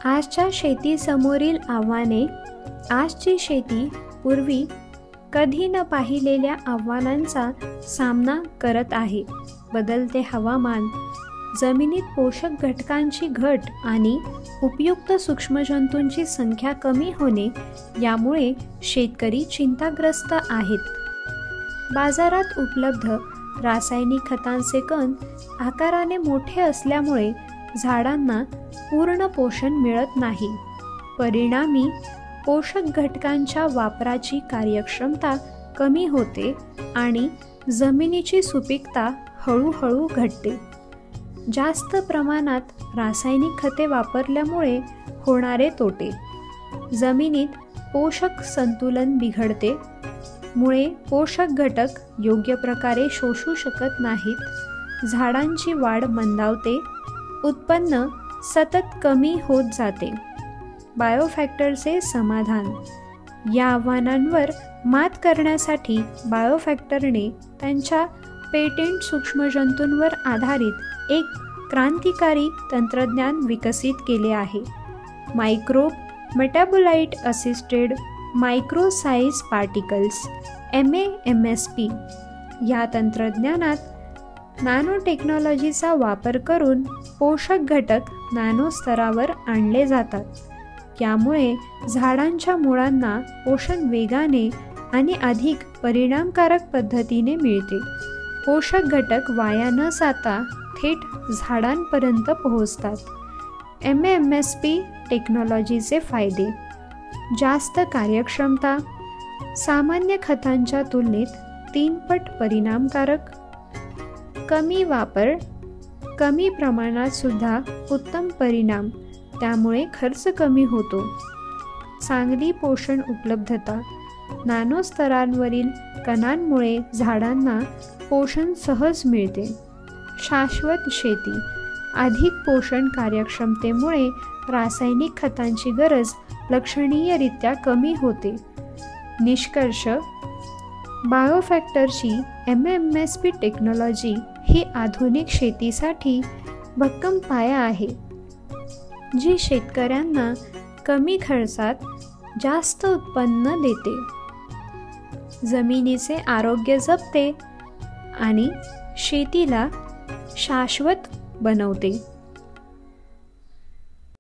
आजच्या शेतीसमोरील आव्हाने. आजची शेती पूर्वी कधी न पाहिलेल्या आव्हानांचा सामना करत आहे. बदलते हवामान, जमिनीत पोषक घटकांची घट आणि उपयुक्त सूक्ष्मजंतूंची संख्या कमी होणे यामुळे शेतकरी चिंताग्रस्त आहेत. बाजारात उपलब्ध रासायनिक खतांचे कण आकाराने मोठे असल्यामुळे झाडांना पूर्ण पोषण मिळत नाही. परिणामी पोषक घटकांच्या वापराची कार्यक्षमता कमी होते आणि जमिनीची सुपीकता हळूहळू घटते. जास्त प्रमाणात रासायनिक खते वापरल्यामुळे होणारे तोटे. जमिनीत पोषक संतुलन बिघडते, मुळे पोषक घटक योग्य प्रकारे शोषू शकत नाहीत. झाडांची वाढ मंदावते, उत्पन्न सतत कमी होत जाते. बायोफॅक्टरचे समाधान. या आव्हानांवर मात करण्यासाठी बायोफॅक्टरने त्यांच्या पेटेंट सूक्ष्मजंतूंवर आधारित एक क्रांतिकारी तंत्रज्ञान विकसित केले आहे. Microbe metabolite assisted microsize particles MAMSP. या तंत्रज्ञानात नॅनो टेक्नॉलॉजीचा वापर करून पोषक घटक नॅनो स्तरावर आणले जातात. यामुळे झाडांच्या मुळांना पोषण वेगाने आणि अधिक परिणामकारक पद्धतीने मिळते. पोषक घटक वाया न जाता थेट झाडांपर्यंत पोहोचतात. MAMSP टेक्नॉलॉजीचे फायदे. जास्त कार्यक्षमता, सामान्य खतांच्या तुलनेत 3 पट परिणामकारक, कमी वापर, कमी प्रमाणात सुद्धा उत्तम परिणाम, त्यामुळे खर्च कमी होतो. चांगली पोषण उपलब्धता. नॅनो स्तरांवरील कणांमुळे झाडांना पोषण सहज मिळते. शाश्वत शेती. अधिक पोषण कार्यक्षमतेमुळे रासायनिक खतांची गरज लक्षणीयरित्या कमी होते. निष्कर्ष. बायोफॅक्टरची MAMSP टेक्नॉलॉजी ही आधुनिक शेतीसाठी भक्कम पाया आहे, जी शेतकऱ्यांना कमी खर्चात जास्त उत्पन्न देते, जमिनीचे आरोग्य जपते आणि शेतीला शाश्वत बनवते.